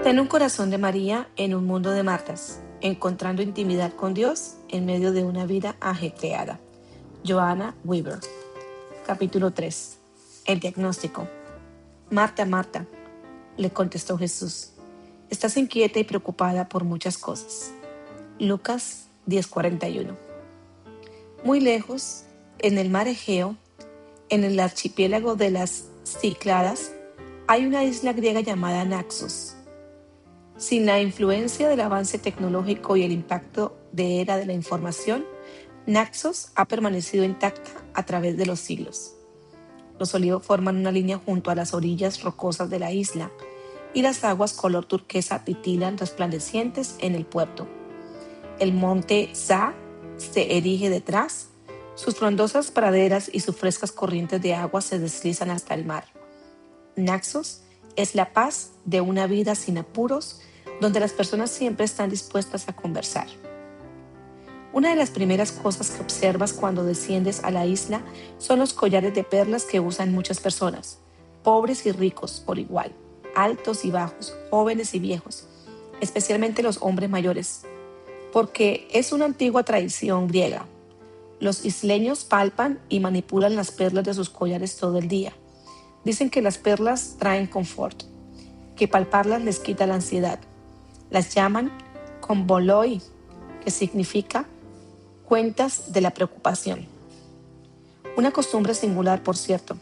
Ten un corazón de María en un mundo de Martas, encontrando intimidad con Dios en medio de una vida ajetreada. Joanna Weaver. Capítulo 3. El diagnóstico. Marta, Marta, le contestó Jesús, estás inquieta y preocupada por muchas cosas. Lucas 10:41. Muy lejos, en el mar Egeo, en el archipiélago de las Cícladas, hay una isla griega llamada Naxos. Sin la influencia del avance tecnológico y el impacto de era de la información, Naxos ha permanecido intacta a través de los siglos. Los olivos forman una línea junto a las orillas rocosas de la isla y las aguas color turquesa titilan resplandecientes en el puerto. El monte Za se erige detrás, sus frondosas praderas y sus frescas corrientes de agua se deslizan hasta el mar. Naxos es la paz de una vida sin apuros, donde las personas siempre están dispuestas a conversar. Una de las primeras cosas que observas cuando desciendes a la isla son los collares de perlas que usan muchas personas, pobres y ricos por igual, altos y bajos, jóvenes y viejos, especialmente los hombres mayores, porque es una antigua tradición griega. Los isleños palpan y manipulan las perlas de sus collares todo el día. Dicen que las perlas traen confort, que palparlas les quita la ansiedad. Las llaman konboloi, que significa cuentas de la preocupación. Una costumbre singular, por cierto.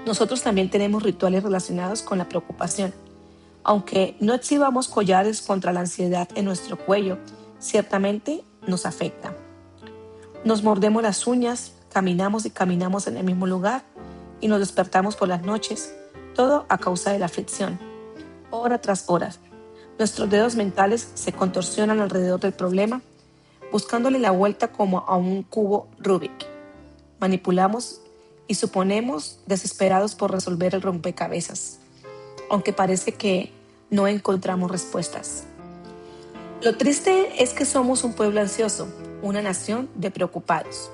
Nosotros también tenemos rituales relacionados con la preocupación. Aunque no exhibamos collares contra la ansiedad en nuestro cuello, ciertamente nos afecta. Nos mordemos las uñas, caminamos y caminamos en el mismo lugar y nos despertamos por las noches, todo a causa de la aflicción. Hora tras hora, nuestros dedos mentales se contorsionan alrededor del problema, buscándole la vuelta como a un cubo Rubik. Manipulamos y suponemos desesperados por resolver el rompecabezas, aunque parece que no encontramos respuestas. Lo triste es que somos un pueblo ansioso, una nación de preocupados.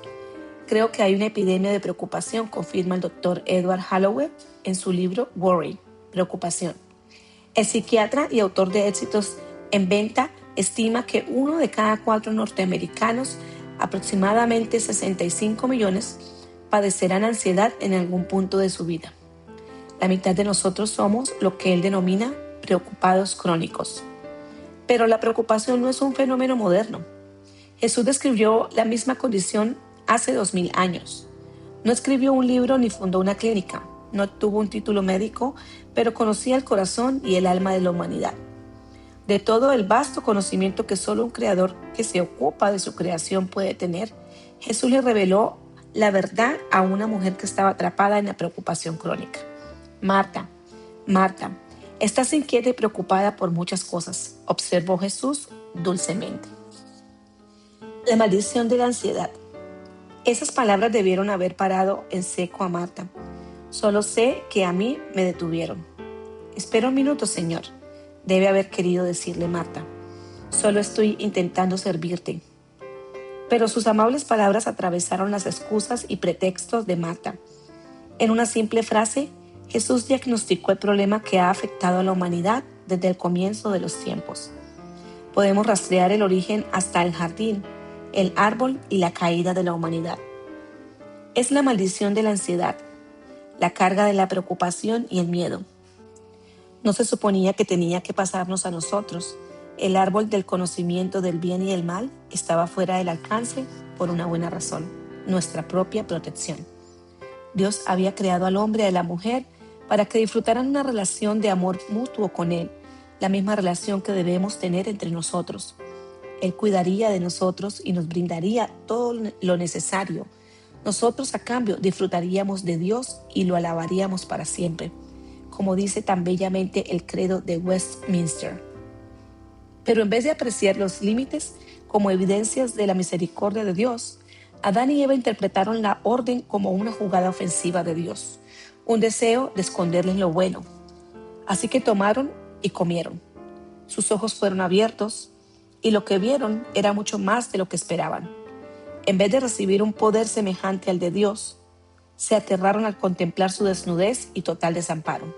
Creo que hay una epidemia de preocupación, confirma el Dr. Edward Hallowell en su libro Worry, Preocupación. El psiquiatra y autor de éxitos en venta estima que 1 de cada 4 norteamericanos, aproximadamente 65 millones, padecerán ansiedad en algún punto de su vida. La mitad de nosotros somos lo que él denomina preocupados crónicos. Pero la preocupación no es un fenómeno moderno. Jesús describió la misma condición hace 2000 años. No escribió un libro ni fundó una clínica. No tuvo un título médico, pero conocía el corazón y el alma de la humanidad. De todo el vasto conocimiento que solo un creador que se ocupa de su creación puede tener, Jesús le reveló la verdad a una mujer que estaba atrapada en la preocupación crónica. Marta, Marta, estás inquieta y preocupada por muchas cosas, observó Jesús dulcemente. La maldición de la ansiedad. Esas palabras debieron haber parado en seco a Marta. Solo sé que a mí me detuvieron. Espera un minuto, Señor, debe haber querido decirle Marta. Solo estoy intentando servirte. Pero sus amables palabras atravesaron las excusas y pretextos de Marta. En una simple frase, Jesús diagnosticó el problema que ha afectado a la humanidad desde el comienzo de los tiempos. Podemos rastrear el origen hasta el jardín, el árbol y la caída de la humanidad. Es la maldición de la ansiedad, la carga de la preocupación y el miedo. No se suponía que tenía que pasarnos a nosotros. El árbol del conocimiento del bien y el mal estaba fuera del alcance por una buena razón, nuestra propia protección. Dios había creado al hombre y a la mujer para que disfrutaran una relación de amor mutuo con Él, la misma relación que debemos tener entre nosotros. Él cuidaría de nosotros y nos brindaría todo lo necesario. Nosotros, a cambio, disfrutaríamos de Dios y lo alabaríamos para siempre, como dice tan bellamente el credo de Westminster. Pero en vez de apreciar los límites como evidencias de la misericordia de Dios, Adán y Eva interpretaron la orden como una jugada ofensiva de Dios, un deseo de esconderles lo bueno. Así que tomaron y comieron. Sus ojos fueron abiertos y lo que vieron era mucho más de lo que esperaban. En vez de recibir un poder semejante al de Dios, se aterraron al contemplar su desnudez y total desamparo.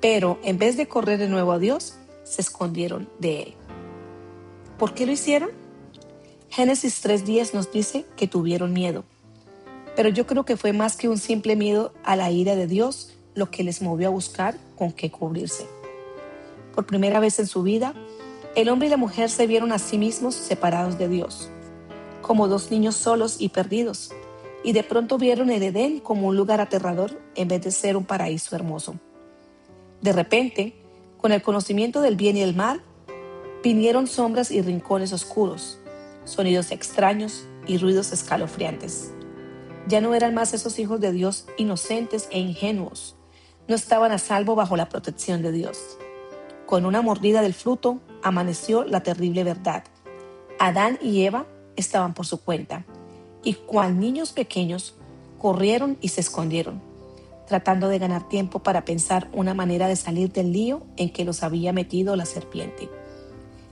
Pero en vez de correr de nuevo a Dios, se escondieron de él. ¿Por qué lo hicieron? Génesis 3:10 nos dice que tuvieron miedo. Pero yo creo que fue más que un simple miedo a la ira de Dios lo que les movió a buscar con qué cubrirse. Por primera vez en su vida, el hombre y la mujer se vieron a sí mismos separados de Dios, como dos niños solos y perdidos, y de pronto vieron el Edén como un lugar aterrador en vez de ser un paraíso hermoso. De repente, con el conocimiento del bien y el mal, vinieron sombras y rincones oscuros, sonidos extraños y ruidos escalofriantes. Ya no eran más esos hijos de Dios inocentes e ingenuos. No estaban a salvo bajo la protección de Dios. Con una mordida del fruto, amaneció la terrible verdad. Adán y Eva estaban por su cuenta, y cual niños pequeños, corrieron y se escondieron, tratando de ganar tiempo para pensar una manera de salir del lío en que los había metido la serpiente,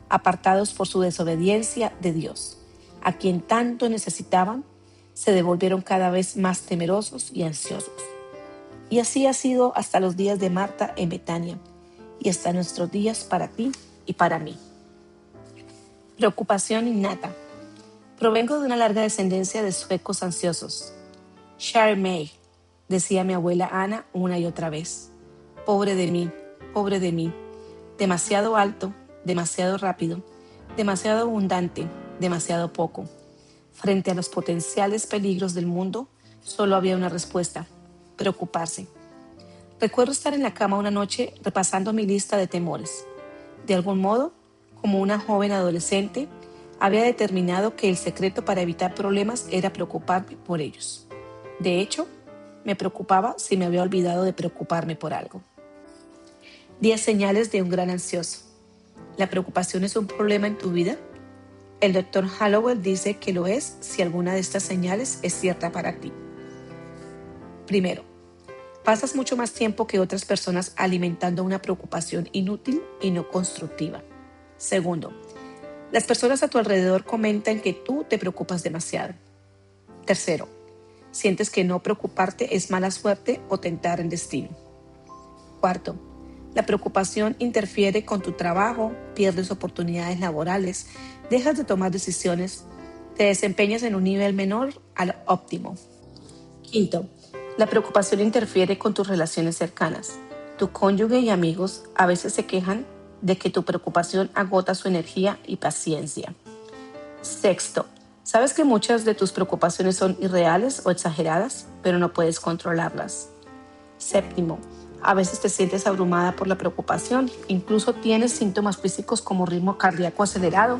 apartados por su desobediencia de Dios, a quien tanto necesitaban. Se devolvieron cada vez más temerosos y ansiosos. Y así ha sido hasta los días de Marta en Betania, y hasta nuestros días para ti y para mí. Preocupación innata. Provengo de una larga descendencia de suecos ansiosos. Share May, decía mi abuela Ana una y otra vez. Pobre de mí, demasiado alto, demasiado rápido, demasiado abundante, demasiado poco. Frente a los potenciales peligros del mundo, solo había una respuesta: preocuparse. Recuerdo estar en la cama una noche repasando mi lista de temores. De algún modo, como una joven adolescente, había determinado que el secreto para evitar problemas era preocuparme por ellos. De hecho, me preocupaba si me había olvidado de preocuparme por algo. 10 señales de un gran ansioso. ¿La preocupación es un problema en tu vida? El Dr. Hallowell dice que lo es si alguna de estas señales es cierta para ti. Primero, pasas mucho más tiempo que otras personas alimentando una preocupación inútil y no constructiva. Segundo, las personas a tu alrededor comentan que tú te preocupas demasiado. Tercero, sientes que no preocuparte es mala suerte o tentar el destino. Cuarto, la preocupación interfiere con tu trabajo, pierdes oportunidades laborales, dejas de tomar decisiones, te desempeñas en un nivel menor al óptimo. Quinto, la preocupación interfiere con tus relaciones cercanas. Tu cónyuge y amigos a veces se quejan de que tu preocupación agota su energía y paciencia. Sexto, sabes que muchas de tus preocupaciones son irreales o exageradas, pero no puedes controlarlas. Séptimo, a veces te sientes abrumada por la preocupación, incluso tienes síntomas físicos como ritmo cardíaco acelerado,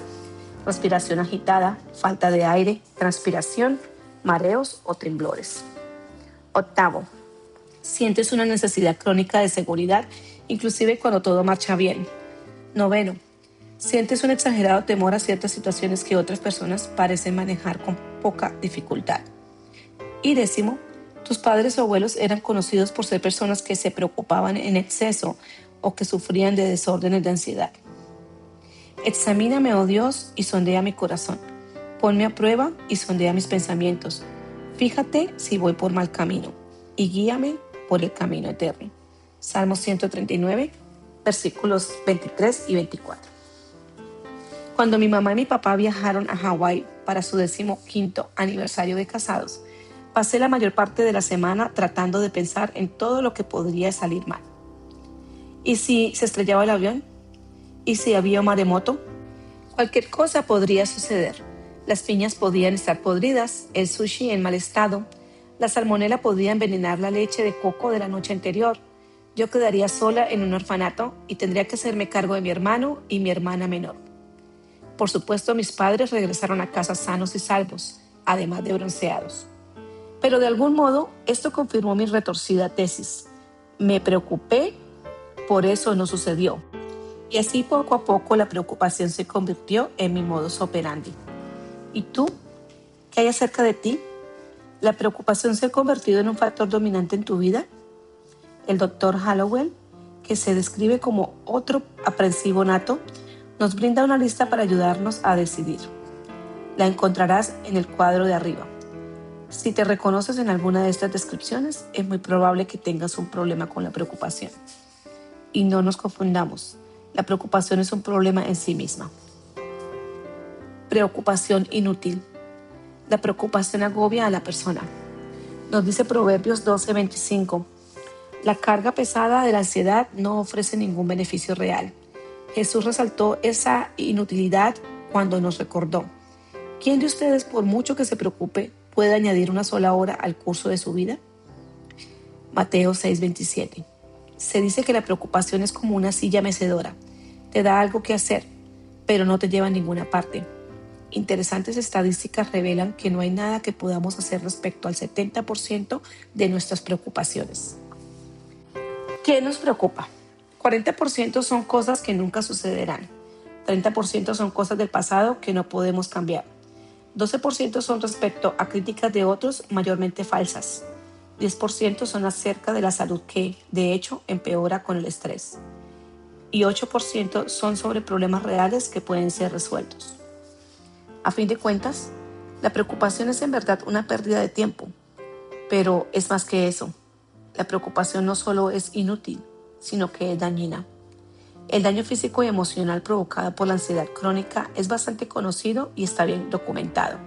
respiración agitada, falta de aire, transpiración, mareos o temblores. Octavo, sientes una necesidad crónica de seguridad, inclusive cuando todo marcha bien. Noveno, sientes un exagerado temor a ciertas situaciones que otras personas parecen manejar con poca dificultad. Y décimo, tus padres o abuelos eran conocidos por ser personas que se preocupaban en exceso o que sufrían de desórdenes de ansiedad. Examíname, oh Dios, y sondea mi corazón. Ponme a prueba y sondea mis pensamientos. Fíjate si voy por mal camino y guíame por el camino eterno. Salmos 139, versículos 23 y 24. Cuando mi mamá y mi papá viajaron a Hawái para su 15º aniversario de casados, pasé la mayor parte de la semana tratando de pensar en todo lo que podría salir mal. ¿Y si se estrellaba el avión? ¿Y si había un maremoto? Cualquier cosa podría suceder. Las piñas podían estar podridas, el sushi en mal estado, la salmonela podía envenenar la leche de coco de la noche anterior. Yo quedaría sola en un orfanato y tendría que hacerme cargo de mi hermano y mi hermana menor. Por supuesto, mis padres regresaron a casa sanos y salvos, además de bronceados. Pero de algún modo, esto confirmó mi retorcida tesis. Me preocupé, por eso no sucedió. Y así poco a poco la preocupación se convirtió en mi modus operandi. ¿Y tú? ¿Qué hay acerca de ti? ¿La preocupación se ha convertido en un factor dominante en tu vida? El Dr. Hallowell, que se describe como otro aprensivo nato, nos brinda una lista para ayudarnos a decidir. La encontrarás en el cuadro de arriba. Si te reconoces en alguna de estas descripciones, es muy probable que tengas un problema con la preocupación. Y no nos confundamos. La preocupación es un problema en sí misma. Preocupación inútil. La preocupación agobia a la persona. Nos dice Proverbios 12:25. La carga pesada de la ansiedad no ofrece ningún beneficio real. Jesús resaltó esa inutilidad cuando nos recordó: ¿quién de ustedes, por mucho que se preocupe, puede añadir una sola hora al curso de su vida? Mateo 6:27. Se dice que la preocupación es como una silla mecedora. Te da algo que hacer, pero no te lleva a ninguna parte. Interesantes estadísticas revelan que no hay nada que podamos hacer respecto al 70% de nuestras preocupaciones. ¿Qué nos preocupa? 40% son cosas que nunca sucederán. 30% son cosas del pasado que no podemos cambiar. 12% son respecto a críticas de otros, mayormente falsas. 10% son acerca de la salud que, de hecho, empeora con el estrés. Y 8% son sobre problemas reales que pueden ser resueltos. A fin de cuentas, la preocupación es en verdad una pérdida de tiempo, pero es más que eso. La preocupación no solo es inútil, sino que es dañina. El daño físico y emocional provocado por la ansiedad crónica es bastante conocido y está bien documentado.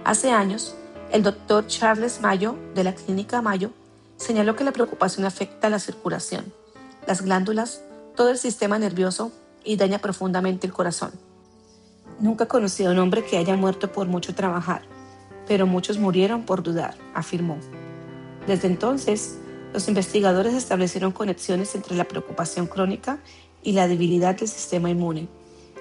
Hace años, el doctor Charles Mayo, de la Clínica Mayo, señaló que la preocupación afecta la circulación, las glándulas, todo el sistema nervioso y daña profundamente el corazón. Nunca he conocido a un hombre que haya muerto por mucho trabajar, pero muchos murieron por dudar, afirmó. Desde entonces, los investigadores establecieron conexiones entre la preocupación crónica y la debilidad del sistema inmune,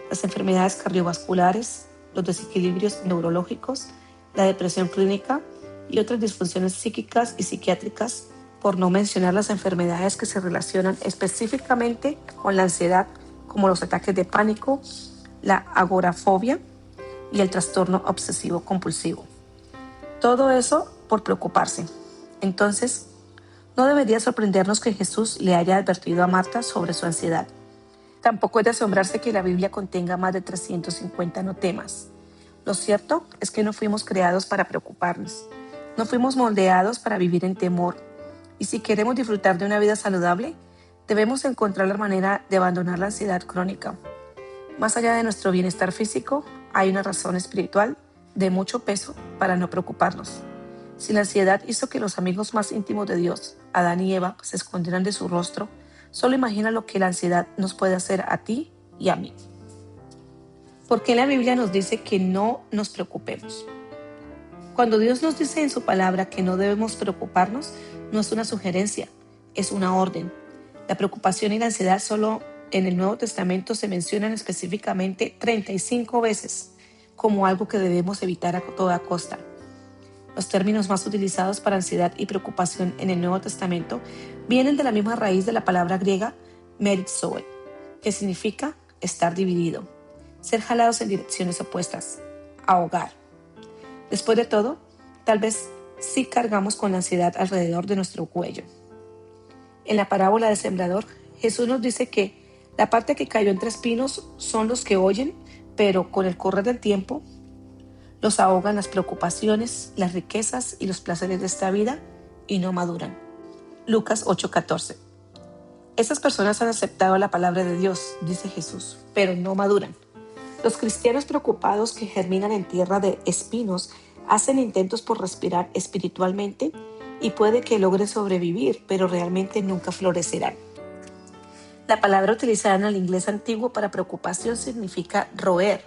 las enfermedades cardiovasculares, los desequilibrios neurológicos, la depresión clínica y otras disfunciones psíquicas y psiquiátricas, por no mencionar las enfermedades que se relacionan específicamente con la ansiedad, como los ataques de pánico, la agorafobia y el trastorno obsesivo-compulsivo. Todo eso por preocuparse. Entonces, no debería sorprendernos que Jesús le haya advertido a Marta sobre su ansiedad. Tampoco es de asombrarse que la Biblia contenga más de 350 no temas. Lo cierto es que no fuimos creados para preocuparnos. No fuimos moldeados para vivir en temor. Y si queremos disfrutar de una vida saludable, debemos encontrar la manera de abandonar la ansiedad crónica. Más allá de nuestro bienestar físico, hay una razón espiritual de mucho peso para no preocuparnos. Si la ansiedad hizo que los amigos más íntimos de Dios, Adán y Eva, se escondieran de su rostro, solo imagina lo que la ansiedad nos puede hacer a ti y a mí. ¿Por qué la Biblia nos dice que no nos preocupemos? Cuando Dios nos dice en su palabra que no debemos preocuparnos, no es una sugerencia, es una orden. La preocupación y la ansiedad solo en el Nuevo Testamento se mencionan específicamente 35 veces como algo que debemos evitar a toda costa. Los términos más utilizados para ansiedad y preocupación en el Nuevo Testamento vienen de la misma raíz de la palabra griega merizoe, que significa estar dividido, ser jalados en direcciones opuestas, ahogar. Después de todo, tal vez sí cargamos con la ansiedad alrededor de nuestro cuello. En la parábola del sembrador, Jesús nos dice que la parte que cayó entre espinos son los que oyen, pero con el correr del tiempo los ahogan las preocupaciones, las riquezas y los placeres de esta vida y no maduran. Lucas 8:14. Esas personas han aceptado la palabra de Dios, dice Jesús, pero no maduran. Los cristianos preocupados que germinan en tierra de espinos hacen intentos por respirar espiritualmente y puede que logren sobrevivir, pero realmente nunca florecerán. La palabra utilizada en el inglés antiguo para preocupación significa roer,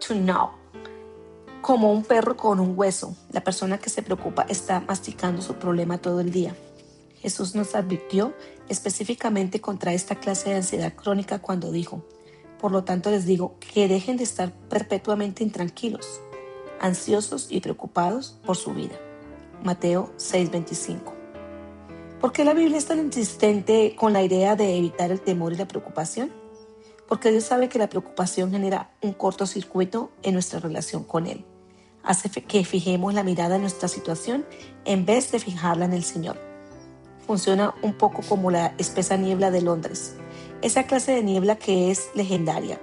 to gnaw. Como un perro con un hueso, la persona que se preocupa está masticando su problema todo el día. Jesús nos advirtió específicamente contra esta clase de ansiedad crónica cuando dijo: por lo tanto les digo que dejen de estar perpetuamente intranquilos, ansiosos y preocupados por su vida. Mateo 6:25. ¿Por qué la Biblia es tan insistente con la idea de evitar el temor y la preocupación? Porque Dios sabe que la preocupación genera un cortocircuito en nuestra relación con Él. Hace que fijemos la mirada en nuestra situación en vez de fijarla en el Señor. Funciona un poco como la espesa niebla de Londres, esa clase de niebla que es legendaria,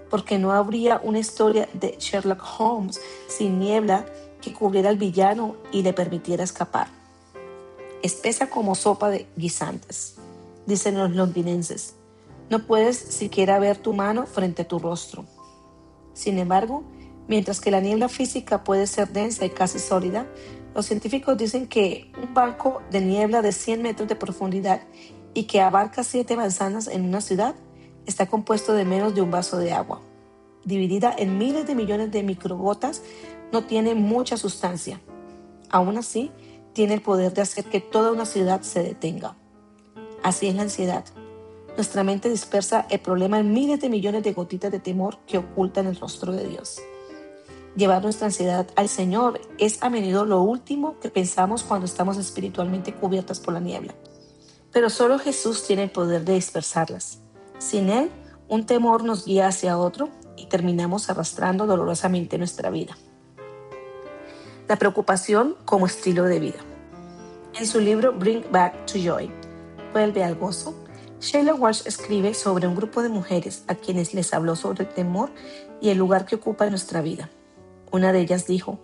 porque no habría una historia de Sherlock Holmes sin niebla que cubriera al villano y le permitiera escapar. Espesa como sopa de guisantes, dicen los londinenses. No puedes siquiera ver tu mano frente a tu rostro. Sin embargo, mientras que la niebla física puede ser densa y casi sólida, los científicos dicen que un banco de niebla de 100 metros de profundidad y que abarca 7 manzanas en una ciudad está compuesto de menos de un vaso de agua. Dividida en miles de millones de microgotas, no tiene mucha sustancia. Aún así, tiene el poder de hacer que toda una ciudad se detenga. Así es la ansiedad. Nuestra mente dispersa el problema en miles de millones de gotitas de temor que ocultan el rostro de Dios. Llevar nuestra ansiedad al Señor es a menudo lo último que pensamos cuando estamos espiritualmente cubiertas por la niebla. Pero solo Jesús tiene el poder de dispersarlas. Sin Él, un temor nos guía hacia otro y terminamos arrastrando dolorosamente nuestra vida. La preocupación como estilo de vida. En su libro Bring Back to Joy, Vuelve al gozo, Sheila Walsh escribe sobre un grupo de mujeres a quienes les habló sobre el temor y el lugar que ocupa en nuestra vida. Una de ellas dijo: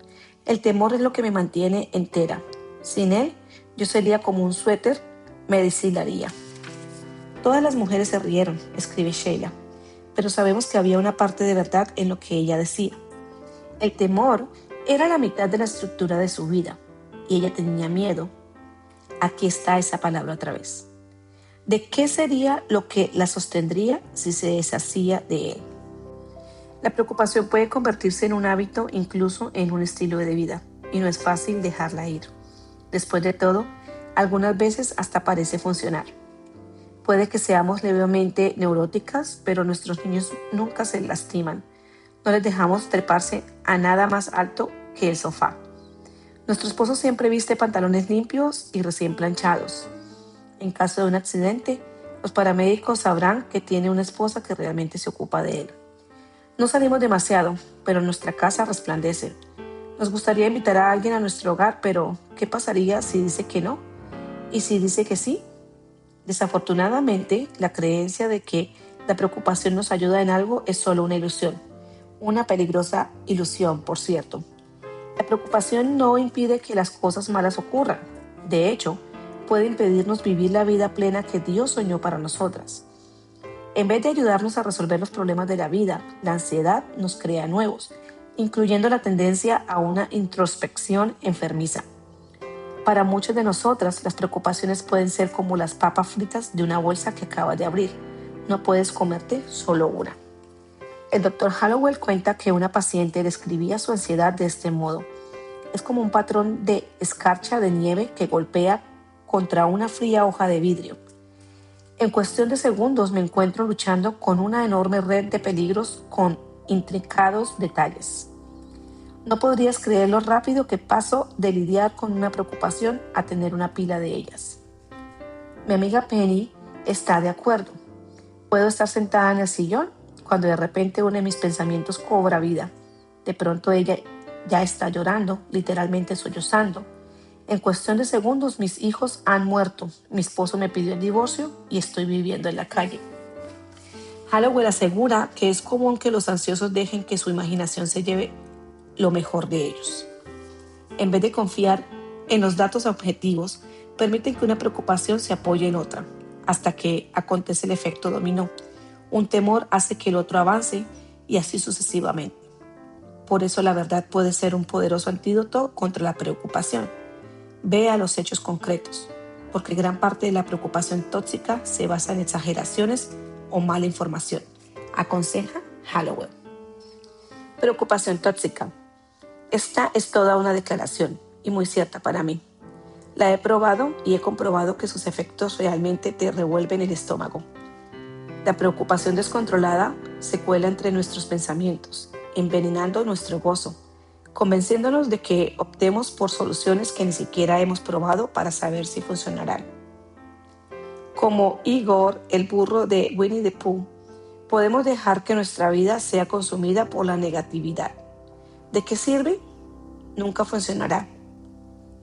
"El temor es lo que me mantiene entera. Sin él, yo sería como un suéter, me deshilaría". Todas las mujeres se rieron, escribe Sheila, pero sabemos que había una parte de verdad en lo que ella decía. El temor era la mitad de la estructura de su vida y ella tenía miedo. Aquí está esa palabra otra vez. ¿De qué sería lo que la sostendría si se deshacía de él? La preocupación puede convertirse en un hábito, incluso en un estilo de vida, y no es fácil dejarla ir. Después de todo, algunas veces hasta parece funcionar. Puede que seamos levemente neuróticas, pero nuestros niños nunca se lastiman. No les dejamos treparse a nada más alto que el sofá. Nuestro esposo siempre viste pantalones limpios y recién planchados. En caso de un accidente, los paramédicos sabrán que tiene una esposa que realmente se ocupa de él. No salimos demasiado, pero nuestra casa resplandece. Nos gustaría invitar a alguien a nuestro hogar, pero ¿qué pasaría si dice que no? ¿Y si dice que sí? Desafortunadamente, la creencia de que la preocupación nos ayuda en algo es solo una ilusión. Una peligrosa ilusión, por cierto. La preocupación no impide que las cosas malas ocurran. De hecho, puede impedirnos vivir la vida plena que Dios soñó para nosotras. En vez de ayudarnos a resolver los problemas de la vida, la ansiedad nos crea nuevos, incluyendo la tendencia a una introspección enfermiza. Para muchas de nosotras, las preocupaciones pueden ser como las papas fritas de una bolsa que acabas de abrir. No puedes comerte solo una. El Dr. Hallowell cuenta que una paciente describía su ansiedad de este modo. Es como un patrón de escarcha de nieve que golpea contra una fría hoja de vidrio. En cuestión de segundos me encuentro luchando con una enorme red de peligros con intrincados detalles. No podrías creer lo rápido que paso de lidiar con una preocupación a tener una pila de ellas. Mi amiga Penny está de acuerdo. Puedo estar sentada en el sillón cuando de repente uno de mis pensamientos cobra vida. De pronto ella ya está llorando, literalmente sollozando. En cuestión de segundos mis hijos han muerto, mi esposo me pidió el divorcio y estoy viviendo en la calle. Hallowell asegura que es común que los ansiosos dejen que su imaginación se lleve lo mejor de ellos. En vez de confiar en los datos objetivos, permiten que una preocupación se apoye en otra, hasta que acontece el efecto dominó. Un temor hace que el otro avance y así sucesivamente. Por eso la verdad puede ser un poderoso antídoto contra la preocupación. Ve a los hechos concretos, porque gran parte de la preocupación tóxica se basa en exageraciones o mala información, aconseja Hallowell. Preocupación tóxica. Esta es toda una declaración y muy cierta para mí. La he probado y he comprobado que sus efectos realmente te revuelven el estómago. La preocupación descontrolada se cuela entre nuestros pensamientos, envenenando nuestro gozo, convenciéndonos de que optemos por soluciones que ni siquiera hemos probado para saber si funcionarán. Como Igor, el burro de Winnie the Pooh, podemos dejar que nuestra vida sea consumida por la negatividad. ¿De qué sirve? Nunca funcionará.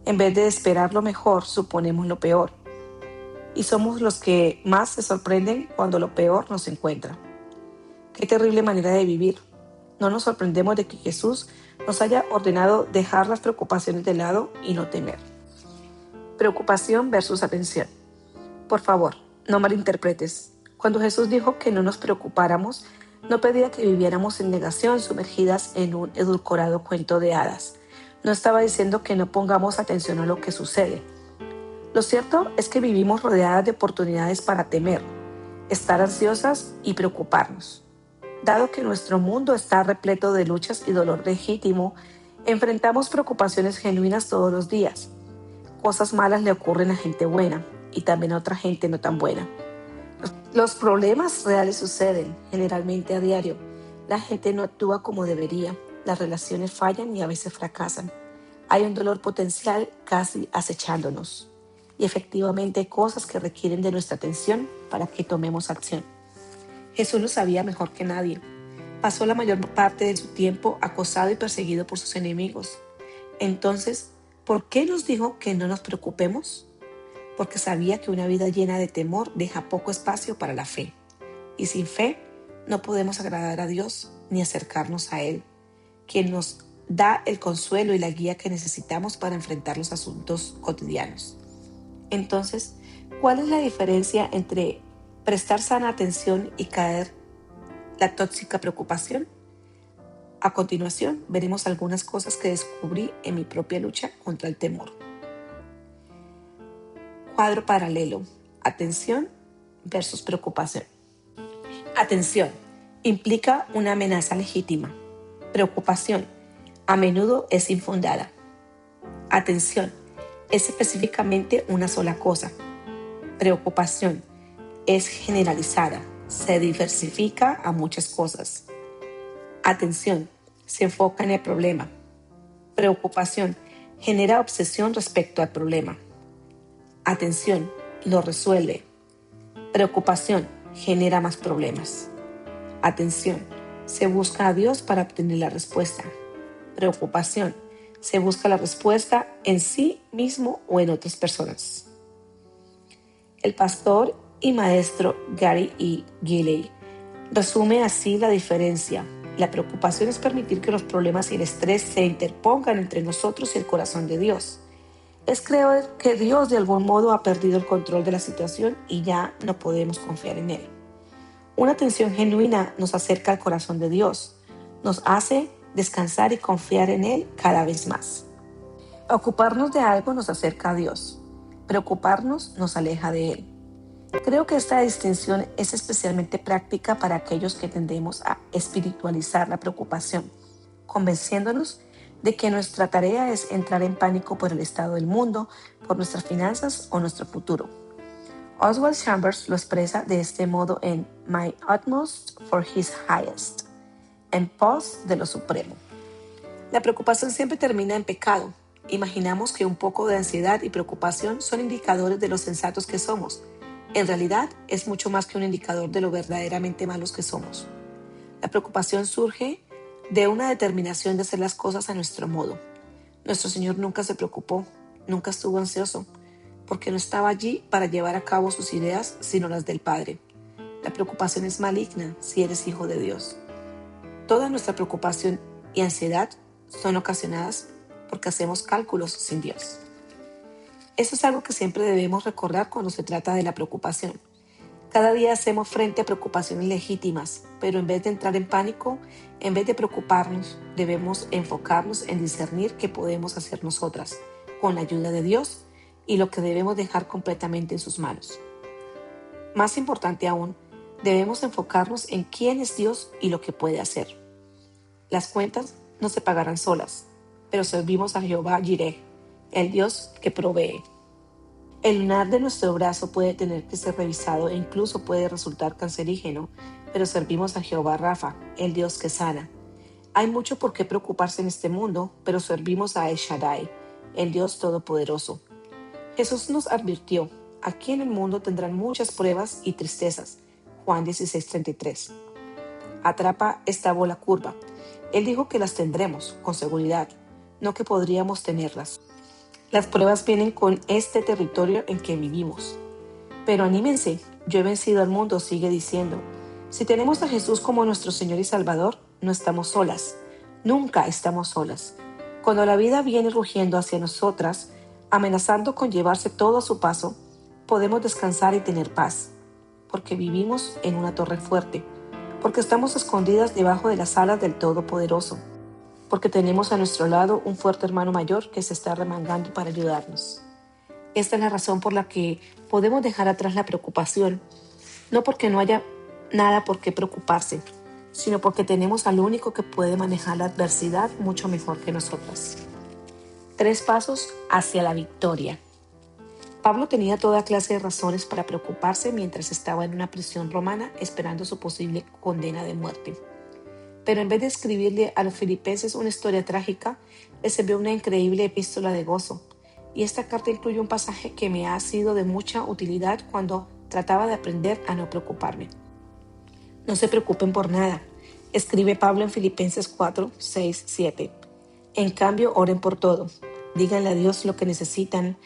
En vez de esperar lo mejor, suponemos lo peor. Y somos los que más se sorprenden cuando lo peor nos encuentra. Qué terrible manera de vivir. No nos sorprendemos de que Jesús nos haya ordenado dejar las preocupaciones de lado y no temer. Preocupación versus atención. Por favor, no malinterpretes. Cuando Jesús dijo que no nos preocupáramos, no pedía que viviéramos en negación, sumergidas en un edulcorado cuento de hadas. No estaba diciendo que no pongamos atención a lo que sucede. Lo cierto es que vivimos rodeadas de oportunidades para temer, estar ansiosas y preocuparnos. Dado que nuestro mundo está repleto de luchas y dolor legítimo, enfrentamos preocupaciones genuinas todos los días. Cosas malas le ocurren a gente buena y también a otra gente no tan buena. Los problemas reales suceden generalmente a diario. La gente no actúa como debería, las relaciones fallan y a veces fracasan. Hay un dolor potencial casi acechándonos. Y efectivamente hay cosas que requieren de nuestra atención para que tomemos acción. Jesús lo sabía mejor que nadie. Pasó la mayor parte de su tiempo acosado y perseguido por sus enemigos. Entonces, ¿por qué nos dijo que no nos preocupemos? Porque sabía que una vida llena de temor deja poco espacio para la fe. Y sin fe no podemos agradar a Dios ni acercarnos a Él, quien nos da el consuelo y la guía que necesitamos para enfrentar los asuntos cotidianos. Entonces, ¿cuál es la diferencia entre prestar sana atención y caer la tóxica preocupación? A continuación, veremos algunas cosas que descubrí en mi propia lucha contra el temor. Cuadro paralelo. Atención versus preocupación. Atención implica una amenaza legítima. Preocupación a menudo es infundada. Atención es específicamente una sola cosa. Preocupación es generalizada, se diversifica a muchas cosas. Atención se enfoca en el problema. Preocupación genera obsesión respecto al problema. Atención lo resuelve. Preocupación genera más problemas. Atención se busca a Dios para obtener la respuesta. Preocupación se busca la respuesta en sí mismo o en otras personas. El pastor y maestro Gary E. Gilley resume así la diferencia. La preocupación es permitir que los problemas y el estrés se interpongan entre nosotros y el corazón de Dios. Es creer que Dios de algún modo ha perdido el control de la situación y ya no podemos confiar en Él. Una atención genuina nos acerca al corazón de Dios, nos hace descansar y confiar en Él cada vez más. Ocuparnos de algo nos acerca a Dios, preocuparnos nos aleja de Él. Creo que esta distinción es especialmente práctica para aquellos que tendemos a espiritualizar la preocupación, convenciéndonos de que nuestra tarea es entrar en pánico por el estado del mundo, por nuestras finanzas o nuestro futuro. Oswald Chambers lo expresa de este modo en My Utmost for His Highest, en pos de lo supremo. La preocupación siempre termina en pecado. Imaginamos que un poco de ansiedad y preocupación son indicadores de lo sensatos que somos. En realidad, es mucho más que un indicador de lo verdaderamente malos que somos. La preocupación surge de una determinación de hacer las cosas a nuestro modo. Nuestro Señor nunca se preocupó, nunca estuvo ansioso, porque no estaba allí para llevar a cabo sus ideas, sino las del Padre. La preocupación es maligna si eres hijo de Dios. Toda nuestra preocupación y ansiedad son ocasionadas porque hacemos cálculos sin Dios. Eso es algo que siempre debemos recordar cuando se trata de la preocupación. Cada día hacemos frente a preocupaciones legítimas, pero en vez de entrar en pánico, en vez de preocuparnos, debemos enfocarnos en discernir qué podemos hacer nosotras, con la ayuda de Dios, y lo que debemos dejar completamente en sus manos. Más importante aún, debemos enfocarnos en quién es Dios y lo que puede hacer. Las cuentas no se pagarán solas, pero servimos a Jehová Jireh, el Dios que provee. El lunar de nuestro brazo puede tener que ser revisado e incluso puede resultar cancerígeno, pero servimos a Jehová Rafa, el Dios que sana. Hay mucho por qué preocuparse en este mundo, pero servimos a El Shaddai, el Dios Todopoderoso. Jesús nos advirtió, aquí en el mundo tendrán muchas pruebas y tristezas. Juan 16:33. Atrapa esta bola curva. Él dijo que las tendremos, con seguridad, no que podríamos tenerlas. Las pruebas vienen con este territorio en que vivimos. Pero anímense, yo he vencido al mundo, sigue diciendo. Si tenemos a Jesús como nuestro Señor y Salvador, no estamos solas. Nunca estamos solas. Cuando la vida viene rugiendo hacia nosotras, amenazando con llevarse todo a su paso, podemos descansar y tener paz. porque vivimos en una torre fuerte, porque estamos escondidas debajo de las alas del Todopoderoso, porque tenemos a nuestro lado un fuerte hermano mayor que se está remangando para ayudarnos. Esta es la razón por la que podemos dejar atrás la preocupación, no porque no haya nada por qué preocuparse, sino porque tenemos al único que puede manejar la adversidad mucho mejor que nosotras. 3 pasos hacia la victoria. Pablo tenía toda clase de razones para preocuparse mientras estaba en una prisión romana esperando su posible condena de muerte. Pero en vez de escribirle a los filipenses una historia trágica, les envió una increíble epístola de gozo. Y esta carta incluye un pasaje que me ha sido de mucha utilidad cuando trataba de aprender a no preocuparme. No se preocupen por nada, escribe Pablo en Filipenses 4, 6, 7. En cambio, oren por todo. Díganle a Dios lo que necesitan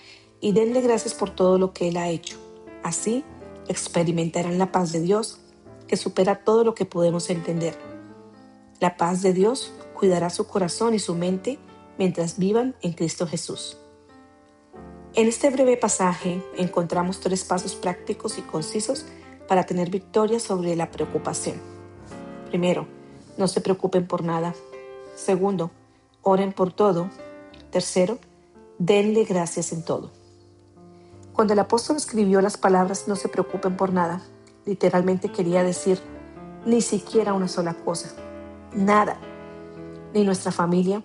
y denle gracias por todo lo que Él ha hecho. Así, experimentarán la paz de Dios, que supera todo lo que podemos entender. La paz de Dios cuidará su corazón y su mente mientras vivan en Cristo Jesús. En este breve pasaje encontramos 3 pasos prácticos y concisos para tener victoria sobre la preocupación. Primero, no se preocupen por nada. Segundo, oren por todo. Tercero, denle gracias en todo. Cuando el apóstol escribió las palabras no se preocupen por nada, literalmente quería decir ni siquiera una sola cosa. Nada. Ni nuestra familia,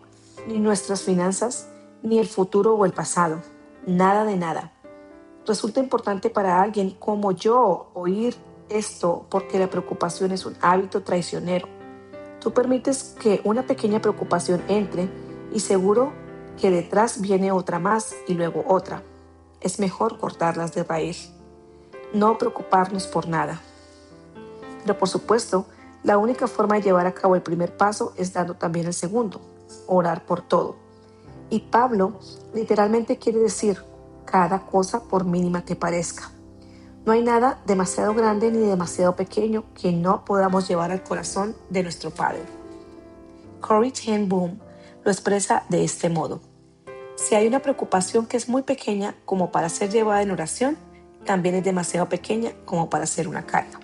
ni nuestras finanzas, ni el futuro o el pasado. Nada de nada. Resulta importante para alguien como yo oír esto porque la preocupación es un hábito traicionero. Tú permites que una pequeña preocupación entre y seguro que detrás viene otra más y luego otra. Es mejor cortarlas de raíz. No preocuparnos por nada. Pero por supuesto, la única forma de llevar a cabo el primer paso es dando también el segundo, orar por todo. Y Pablo literalmente quiere decir cada cosa por mínima que parezca. No hay nada demasiado grande ni demasiado pequeño que no podamos llevar al corazón de nuestro Padre. Corrie ten Boom lo expresa de este modo. Si hay una preocupación que es muy pequeña como para ser llevada en oración, también es demasiado pequeña como para ser una carga.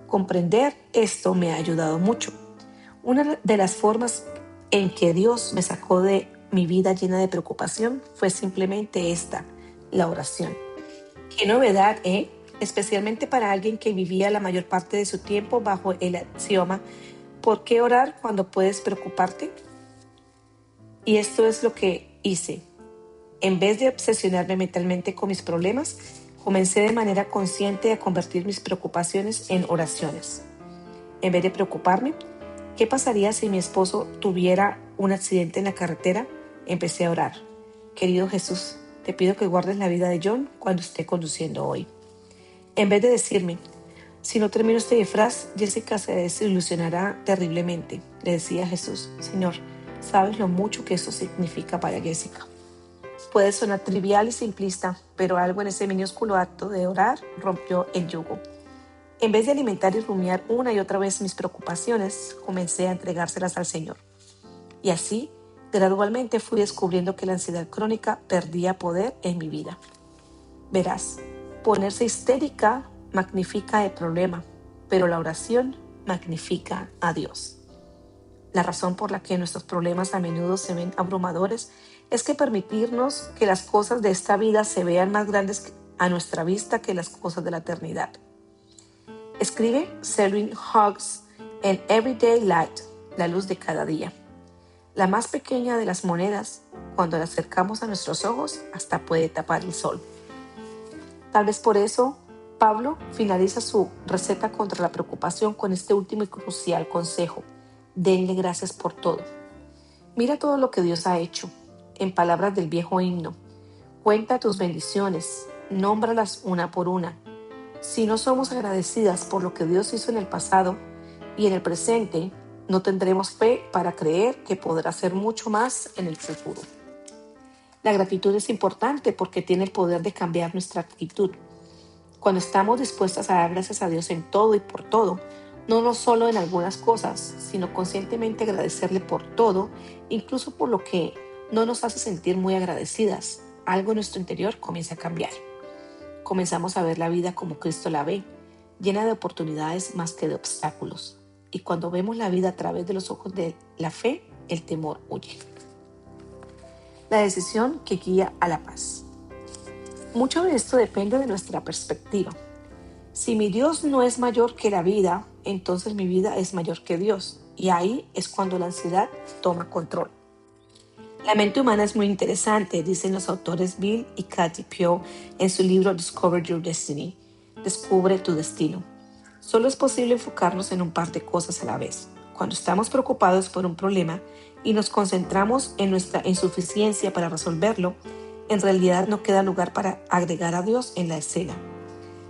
Comprender esto me ha ayudado mucho. Una de las formas en que Dios me sacó de mi vida llena de preocupación fue simplemente esta, la oración. Qué novedad, ¿eh? Especialmente para alguien que vivía la mayor parte de su tiempo bajo el axioma, ¿por qué orar cuando puedes preocuparte? Y esto es lo que hice. En vez de obsesionarme mentalmente con mis problemas, comencé de manera consciente a convertir mis preocupaciones en oraciones. En vez de preocuparme, ¿qué pasaría si mi esposo tuviera un accidente en la carretera? Empecé a orar. Querido Jesús, te pido que guardes la vida de John cuando esté conduciendo hoy. En vez de decirme, si no termino este disfraz, Jessica se desilusionará terriblemente, le decía a Jesús, Señor, sabes lo mucho que esto significa para Jessica. Puede sonar trivial y simplista, pero algo en ese minúsculo acto de orar rompió el yugo. En vez de alimentar y rumiar una y otra vez mis preocupaciones, comencé a entregárselas al Señor. Y así, gradualmente fui descubriendo que la ansiedad crónica perdía poder en mi vida. Verás, ponerse histérica magnifica el problema, pero la oración magnifica a Dios. La razón por la que nuestros problemas a menudo se ven abrumadores es que permitirnos que las cosas de esta vida se vean más grandes a nuestra vista que las cosas de la eternidad. Escribe Selwyn Hughes en Everyday Light, la luz de cada día. La más pequeña de las monedas, cuando la acercamos a nuestros ojos, hasta puede tapar el sol. Tal vez por eso, Pablo finaliza su receta contra la preocupación con este último y crucial consejo. Denle gracias por todo. Mira todo lo que Dios ha hecho. En palabras del viejo himno, cuenta tus bendiciones, nómbralas una por una. Si no somos agradecidas por lo que Dios hizo en el pasado y en el presente, no tendremos fe para creer que podrá hacer mucho más en el futuro. La gratitud es importante porque tiene el poder de cambiar nuestra actitud. Cuando estamos dispuestas a dar gracias a Dios en todo y por todo, no solo en algunas cosas, sino conscientemente agradecerle por todo, incluso por lo que no nos hace sentir muy agradecidas, algo en nuestro interior comienza a cambiar. Comenzamos a ver la vida como Cristo la ve, llena de oportunidades más que de obstáculos. Y cuando vemos la vida a través de los ojos de la fe, el temor huye. La decisión que guía a la paz. Mucho de esto depende de nuestra perspectiva. Si mi Dios no es mayor que la vida, entonces mi vida es mayor que Dios. Y ahí es cuando la ansiedad toma control. La mente humana es muy interesante, dicen los autores Bill y Kathy Pio en su libro Discover Your Destiny. Descubre tu destino. Solo es posible enfocarnos en un par de cosas a la vez. Cuando estamos preocupados por un problema y nos concentramos en nuestra insuficiencia para resolverlo, en realidad no queda lugar para agregar a Dios en la escena.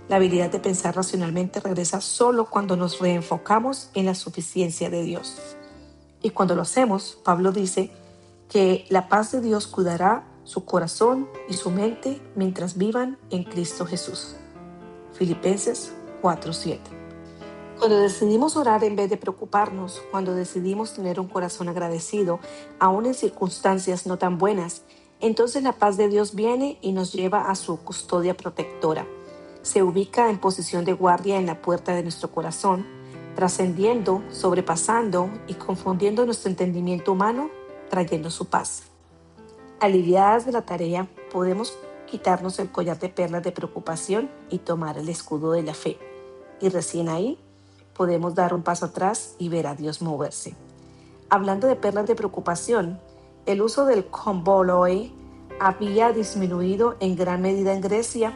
La habilidad de pensar racionalmente regresa solo cuando nos reenfocamos en la suficiencia de Dios. Y cuando lo hacemos, Pablo dice que la paz de Dios cuidará su corazón y su mente mientras vivan en Cristo Jesús. Filipenses 4:7. Cuando decidimos orar en vez de preocuparnos, cuando decidimos tener un corazón agradecido, aun en circunstancias no tan buenas, entonces la paz de Dios viene y nos lleva a su custodia protectora. Se ubica en posición de guardia en la puerta de nuestro corazón, trascendiendo, sobrepasando y confundiendo nuestro entendimiento humano, trayendo su paz. Aliviadas de la tarea, podemos quitarnos el collar de perlas de preocupación y tomar el escudo de la fe. Y recién ahí podemos dar un paso atrás y ver a Dios moverse. Hablando de perlas de preocupación, el uso del komboloi había disminuido en gran medida en Grecia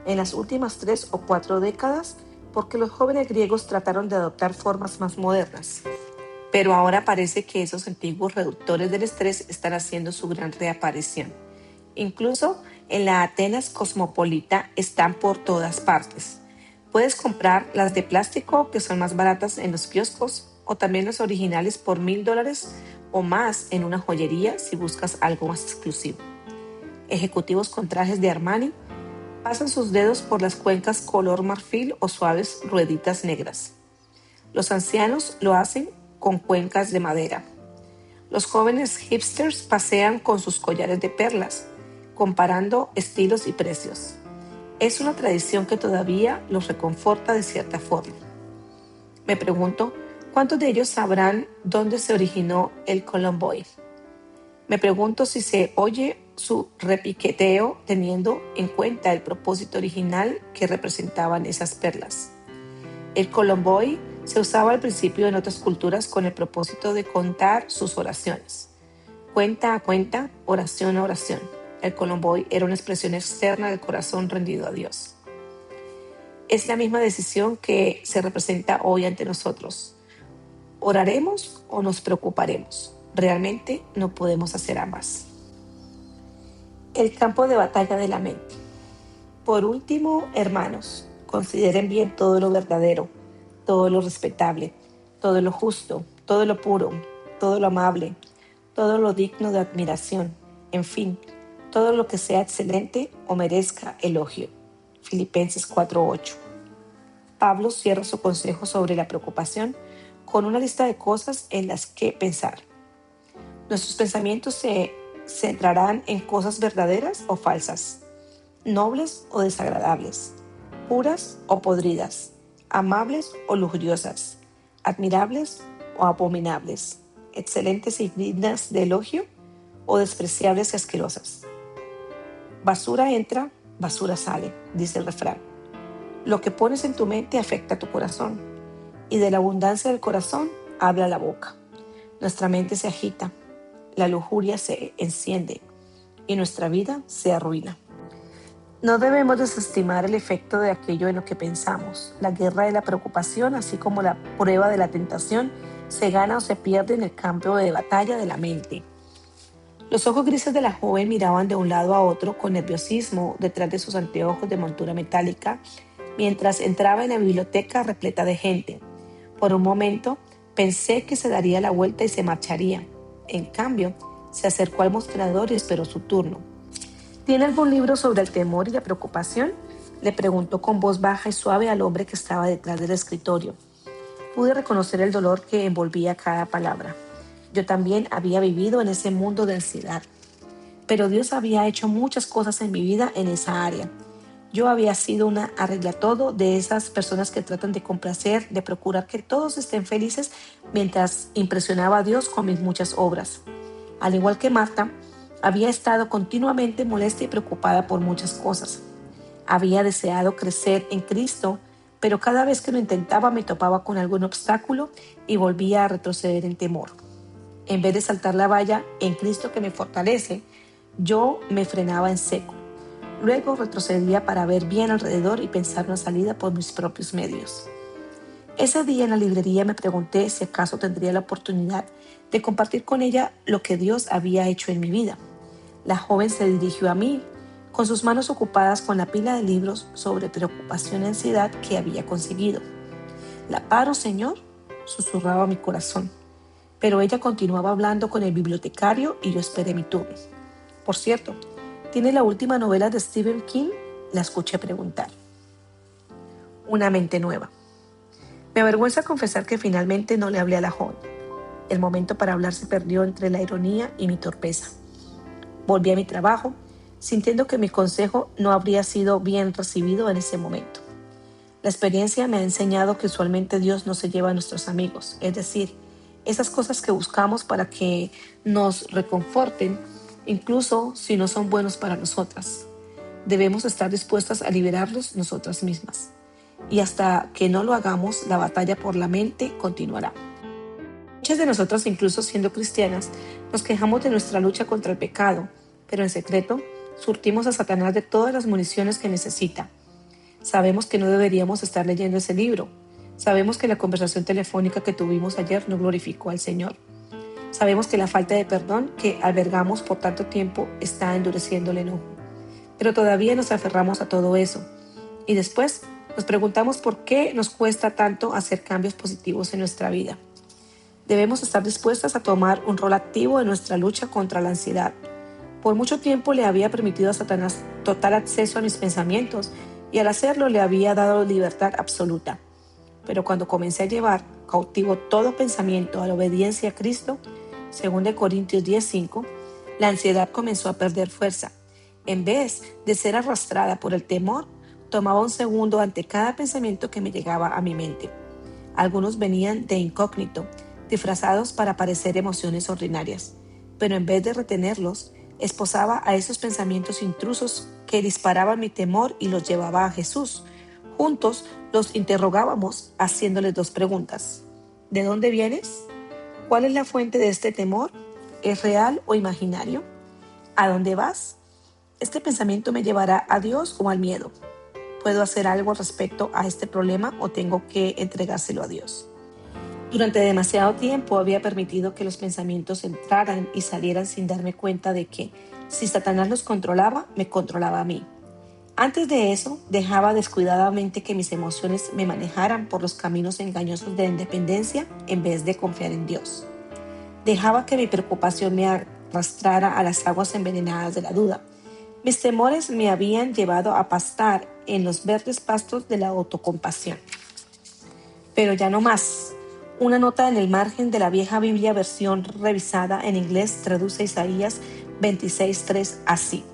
en las últimas 3 o 4 décadas porque los jóvenes griegos trataron de adoptar formas más modernas. Pero ahora parece que esos antiguos reductores del estrés están haciendo su gran reaparición. Incluso en la Atenas cosmopolita están por todas partes. Puedes comprar las de plástico, que son más baratas en los kioscos, o también las originales por $1,000 o más en una joyería si buscas algo más exclusivo. Ejecutivos con trajes de Armani pasan sus dedos por las cuencas color marfil o suaves rueditas negras. Los ancianos lo hacen con cuencas de madera. Los jóvenes hipsters pasean con sus collares de perlas, comparando estilos y precios. Es una tradición que todavía los reconforta de cierta forma. Me pregunto, ¿cuántos de ellos sabrán dónde se originó el Colomboy? Me pregunto si se oye su repiqueteo teniendo en cuenta el propósito original que representaban esas perlas. El Colomboy se usaba al principio en otras culturas con el propósito de contar sus oraciones. Cuenta a cuenta, oración a oración. El Colomboy era una expresión externa del corazón rendido a Dios. Es la misma decisión que se representa hoy ante nosotros. ¿Oraremos o nos preocuparemos? Realmente no podemos hacer ambas. El campo de batalla de la mente. Por último, hermanos, consideren bien todo lo verdadero, todo lo respetable, todo lo justo, todo lo puro, todo lo amable, todo lo digno de admiración, en fin, todo lo que sea excelente o merezca elogio. Filipenses 4:8. Pablo cierra su consejo sobre la preocupación con una lista de cosas en las que pensar. Nuestros pensamientos se centrarán en cosas verdaderas o falsas, nobles o desagradables, puras o podridas, amables o lujuriosas, admirables o abominables, excelentes y dignas de elogio o despreciables y asquerosas. Basura entra, basura sale, dice el refrán. Lo que pones en tu mente afecta a tu corazón, y de la abundancia del corazón habla la boca. Nuestra mente se agita, la lujuria se enciende y nuestra vida se arruina. No debemos desestimar el efecto de aquello en lo que pensamos. La guerra de la preocupación, así como la prueba de la tentación, se gana o se pierde en el campo de batalla de la mente. Los ojos grises de la joven miraban de un lado a otro con nerviosismo detrás de sus anteojos de montura metálica mientras entraba en la biblioteca repleta de gente. Por un momento pensé que se daría la vuelta y se marcharía. En cambio, se acercó al mostrador y esperó su turno. ¿Tiene algún libro sobre el temor y la preocupación?, le preguntó con voz baja y suave al hombre que estaba detrás del escritorio. Pude reconocer el dolor que envolvía cada palabra. Yo también había vivido en ese mundo de ansiedad. Pero Dios había hecho muchas cosas en mi vida en esa área. Yo había sido una arreglatodo de esas personas que tratan de complacer, de procurar que todos estén felices mientras impresionaba a Dios con mis muchas obras. Al igual que Marta, había estado continuamente molesta y preocupada por muchas cosas. Había deseado crecer en Cristo, pero cada vez que lo intentaba me topaba con algún obstáculo y volvía a retroceder en temor. En vez de saltar la valla en Cristo que me fortalece, yo me frenaba en seco. Luego retrocedía para ver bien alrededor y pensar una salida por mis propios medios. Ese día en la librería me pregunté si acaso tendría la oportunidad de compartir con ella lo que Dios había hecho en mi vida. La joven se dirigió a mí, con sus manos ocupadas con la pila de libros sobre preocupación y ansiedad que había conseguido. «¿La paro, Señor?», susurraba mi corazón. Pero ella continuaba hablando con el bibliotecario y yo esperé mi turno. «Por cierto, ¿tiene la última novela de Stephen King?», la escuché preguntar. Una mente nueva. Me avergüenza confesar que finalmente no le hablé a la joven. El momento para hablar se perdió entre la ironía y mi torpeza. Volví a mi trabajo, sintiendo que mi consejo no habría sido bien recibido en ese momento. La experiencia me ha enseñado que usualmente Dios no se lleva a nuestros amigos, es decir, esas cosas que buscamos para que nos reconforten, incluso si no son buenos para nosotras. Debemos estar dispuestas a liberarlos nosotras mismas. Y hasta que no lo hagamos, la batalla por la mente continuará. Muchas de nosotras, incluso siendo cristianas, nos quejamos de nuestra lucha contra el pecado, pero en secreto surtimos a Satanás de todas las municiones que necesita. Sabemos que no deberíamos estar leyendo ese libro. Sabemos que la conversación telefónica que tuvimos ayer no glorificó al Señor. Sabemos que la falta de perdón que albergamos por tanto tiempo está endureciendo el enojo. Pero todavía nos aferramos a todo eso. Y después nos preguntamos por qué nos cuesta tanto hacer cambios positivos en nuestra vida. Debemos estar dispuestas a tomar un rol activo en nuestra lucha contra la ansiedad. Por mucho tiempo le había permitido a Satanás total acceso a mis pensamientos y al hacerlo le había dado libertad absoluta. Pero cuando comencé a llevar cautivo todo pensamiento a la obediencia a Cristo, según de Corintios 10:5, la ansiedad comenzó a perder fuerza. En vez de ser arrastrada por el temor, tomaba un segundo ante cada pensamiento que me llegaba a mi mente. Algunos venían de incógnito, disfrazados para parecer emociones ordinarias, pero en vez de retenerlos, esposaba a esos pensamientos intrusos que disparaban mi temor y los llevaba a Jesús. Juntos los interrogábamos haciéndoles dos preguntas. ¿De dónde vienes? ¿Cuál es la fuente de este temor? ¿Es real o imaginario? ¿A dónde vas? ¿Este pensamiento me llevará a Dios o al miedo? ¿Puedo hacer algo respecto a este problema o tengo que entregárselo a Dios? Durante demasiado tiempo había permitido que los pensamientos entraran y salieran sin darme cuenta de que, si Satanás los controlaba, me controlaba a mí. Antes de eso, dejaba descuidadamente que mis emociones me manejaran por los caminos engañosos de la independencia en vez de confiar en Dios. Dejaba que mi preocupación me arrastrara a las aguas envenenadas de la duda. Mis temores me habían llevado a pastar en los verdes pastos de la autocompasión. Pero ya no más. Una nota en el margen de la vieja Biblia versión revisada en inglés traduce Isaías 26:3 así: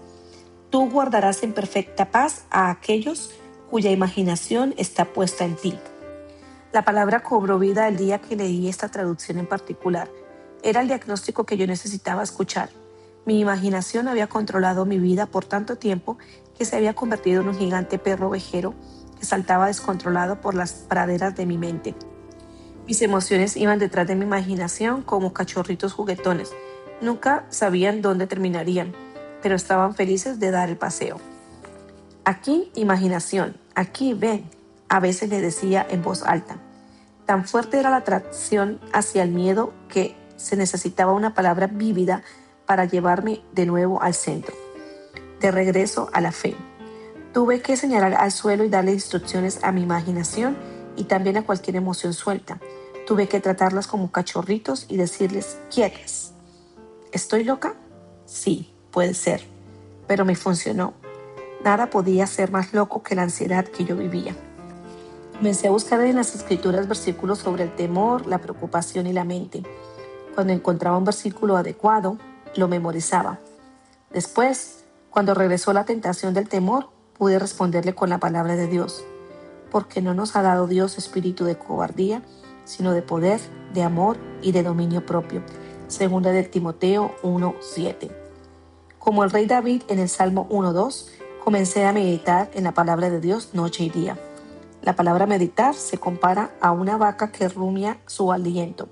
«Tú guardarás en perfecta paz a aquellos cuya imaginación está puesta en ti». La palabra cobró vida el día que leí esta traducción en particular. Era el diagnóstico que yo necesitaba escuchar. Mi imaginación había controlado mi vida por tanto tiempo que se había convertido en un gigante perro ovejero que saltaba descontrolado por las praderas de mi mente. Mis emociones iban detrás de mi imaginación como cachorritos juguetones. Nunca sabían dónde terminarían, pero estaban felices de dar el paseo. «Aquí, imaginación, aquí, ven», a veces le decía en voz alta. Tan fuerte era la atracción hacia el miedo que se necesitaba una palabra vívida para llevarme de nuevo al centro, de regreso a la fe. Tuve que señalar al suelo y darle instrucciones a mi imaginación y también a cualquier emoción suelta. Tuve que tratarlas como cachorritos y decirles quietas. ¿Estoy loca? Sí, puede ser, pero me funcionó. Nada podía ser más loco que la ansiedad que yo vivía. Comencé a buscar en las escrituras versículos sobre el temor, la preocupación y la mente. Cuando encontraba un versículo adecuado, lo memorizaba. Después, cuando regresó la tentación del temor, pude responderle con la palabra de Dios, porque no nos ha dado Dios espíritu de cobardía, sino de poder, de amor y de dominio propio. Segunda de Timoteo 1:7. Como el rey David en el Salmo 1:2, comencé a meditar en la palabra de Dios noche y día. La palabra meditar se compara a una vaca que rumia su aliento.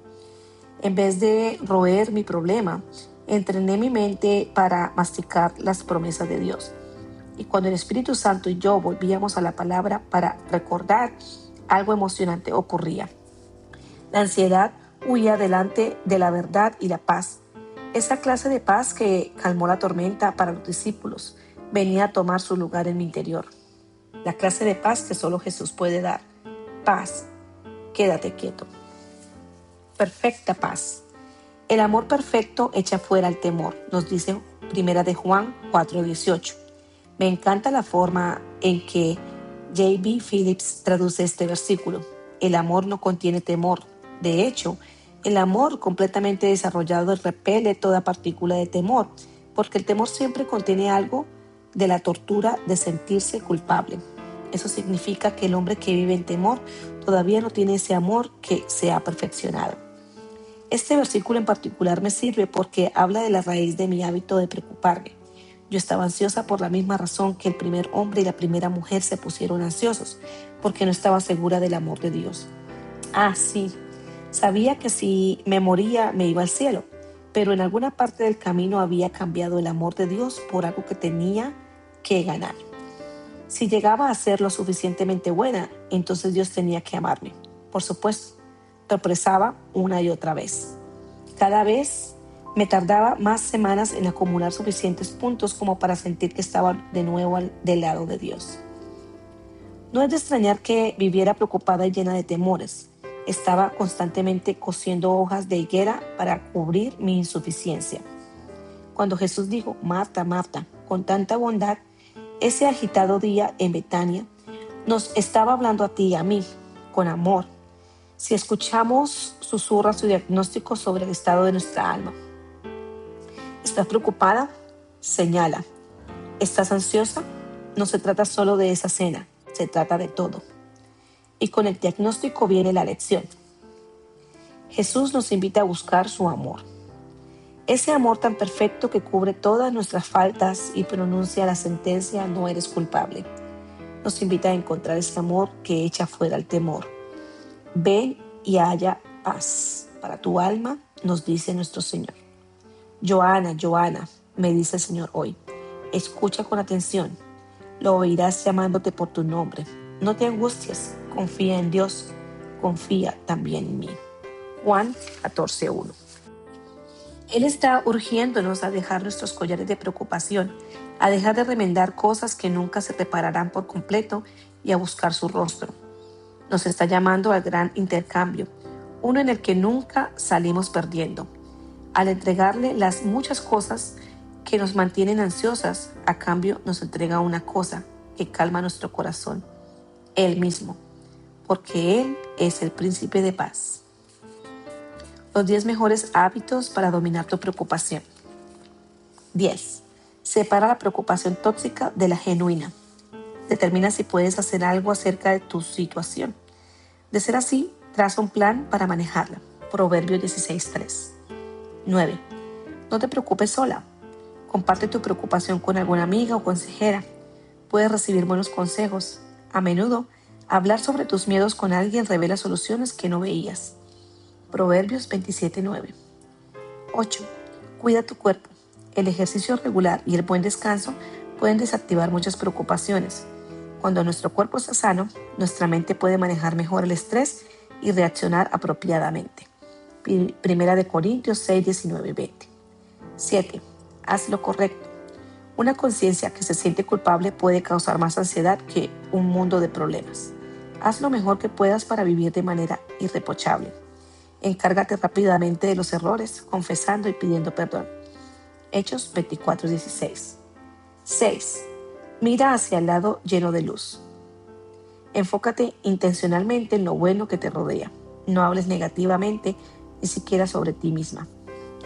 En vez de roer mi problema, entrené mi mente para masticar las promesas de Dios. Y cuando el Espíritu Santo y yo volvíamos a la palabra para recordar, algo emocionante ocurría. La ansiedad huía delante de la verdad y la paz. Esa clase de paz que calmó la tormenta para los discípulos venía a tomar su lugar en mi interior. La clase de paz que solo Jesús puede dar. Paz. Quédate quieto. Perfecta paz. El amor perfecto echa fuera el temor, nos dice Primera de Juan 4:18. Me encanta la forma en que J.B. Phillips traduce este versículo. El amor no contiene temor. De hecho, el amor completamente desarrollado repele toda partícula de temor, porque el temor siempre contiene algo de la tortura de sentirse culpable. Eso significa que el hombre que vive en temor todavía no tiene ese amor que se ha perfeccionado. Este versículo en particular me sirve porque habla de la raíz de mi hábito de preocuparme. Yo estaba ansiosa por la misma razón que el primer hombre y la primera mujer se pusieron ansiosos, porque no estaba segura del amor de Dios. Sí, sabía que si me moría me iba al cielo, pero en alguna parte del camino había cambiado el amor de Dios por algo que tenía que ganar. Si llegaba a ser lo suficientemente buena, entonces Dios tenía que amarme. Por supuesto, tropezaba una y otra vez. Cada vez me tardaba más semanas en acumular suficientes puntos como para sentir que estaba de nuevo del lado de Dios. No es de extrañar que viviera preocupada y llena de temores. Estaba constantemente cosiendo hojas de higuera para cubrir mi insuficiencia. Cuando Jesús dijo, Marta, Marta, con tanta bondad, ese agitado día en Betania, nos estaba hablando a ti y a mí, con amor. Si escuchamos, susurra su diagnóstico sobre el estado de nuestra alma. ¿Estás preocupada? Señala. ¿Estás ansiosa? No se trata solo de esa cena, se trata de todo. Y con el diagnóstico viene la lección. Jesús nos invita a buscar su amor. Ese amor tan perfecto que cubre todas nuestras faltas y pronuncia la sentencia no eres culpable. Nos invita a encontrar ese amor que echa fuera el temor. Ven y haya paz para tu alma, nos dice nuestro Señor. Joana, me dice el Señor hoy, escucha con atención, lo oirás llamándote por tu nombre. No te angusties, confía en Dios, confía también en mí. Juan 14:1. Él está urgiéndonos a dejar nuestros collares de preocupación, a dejar de remendar cosas que nunca se repararán por completo y a buscar su rostro. Nos está llamando al gran intercambio, uno en el que nunca salimos perdiendo. Al entregarle las muchas cosas que nos mantienen ansiosas, a cambio nos entrega una cosa que calma nuestro corazón, Él mismo, porque Él es el príncipe de paz. Los 10 mejores hábitos para dominar tu preocupación. 10. Separa la preocupación tóxica de la genuina. Determina si puedes hacer algo acerca de tu situación. De ser así, traza un plan para manejarla. Proverbios 16:3. 9. No te preocupes sola. Comparte tu preocupación con alguna amiga o consejera. Puedes recibir buenos consejos. A menudo, hablar sobre tus miedos con alguien revela soluciones que no veías. Proverbios 27:9. 8. Cuida tu cuerpo. El ejercicio regular y el buen descanso pueden desactivar muchas preocupaciones. Cuando nuestro cuerpo está sano, nuestra mente puede manejar mejor el estrés y reaccionar apropiadamente. Primera de Corintios 6:19-20. 7. Haz lo correcto. Una conciencia que se siente culpable puede causar más ansiedad que un mundo de problemas. Haz lo mejor que puedas para vivir de manera irreprochable. Encárgate rápidamente de los errores, confesando y pidiendo perdón. Hechos 24:16. 6. Mira hacia el lado lleno de luz. Enfócate intencionalmente en lo bueno que te rodea. No hables negativamente, ni siquiera sobre ti misma.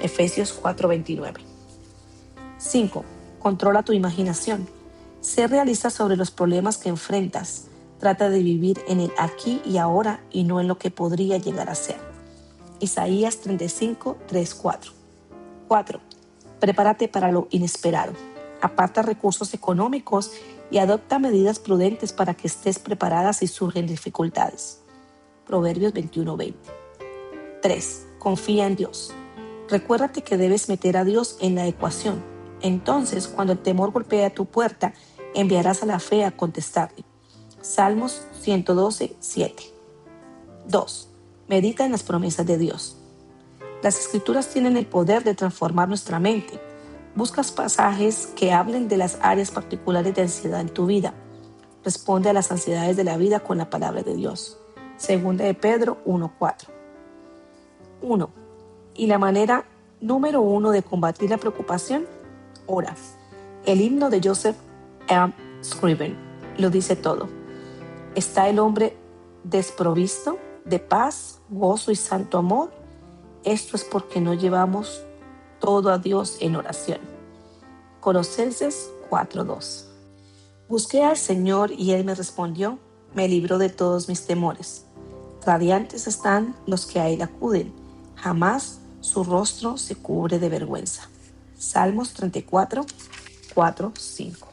Efesios 4:29. 5. Controla tu imaginación. Sé realista sobre los problemas que enfrentas. Trata de vivir en el aquí y ahora y no en lo que podría llegar a ser. Isaías 35, 3, 4. 4. Prepárate para lo inesperado. Aparta recursos económicos y adopta medidas prudentes para que estés preparada si surgen dificultades. Proverbios 21:20. 3. Confía en Dios. Recuérdate que debes meter a Dios en la ecuación. Entonces, cuando el temor golpee a tu puerta, enviarás a la fe a contestarle. Salmos 112:7. 2. Medita en las promesas de Dios. Las escrituras tienen el poder de transformar nuestra mente. Buscas pasajes que hablen de las áreas particulares de ansiedad en tu vida. Responde a las ansiedades de la vida con la palabra de Dios. Segunda de Pedro 1:4. 1. Y la manera número 1 de combatir la preocupación, ora. El himno de Joseph M. Scriven lo dice todo. ¿Está el hombre desprovisto de paz, gozo y santo amor? Esto es porque no llevamos todo a Dios en oración. Colosenses 4:2. Busqué al Señor y Él me respondió, me libró de todos mis temores. Radiantes están los que a Él acuden, jamás su rostro se cubre de vergüenza. Salmos 34, 4, 5.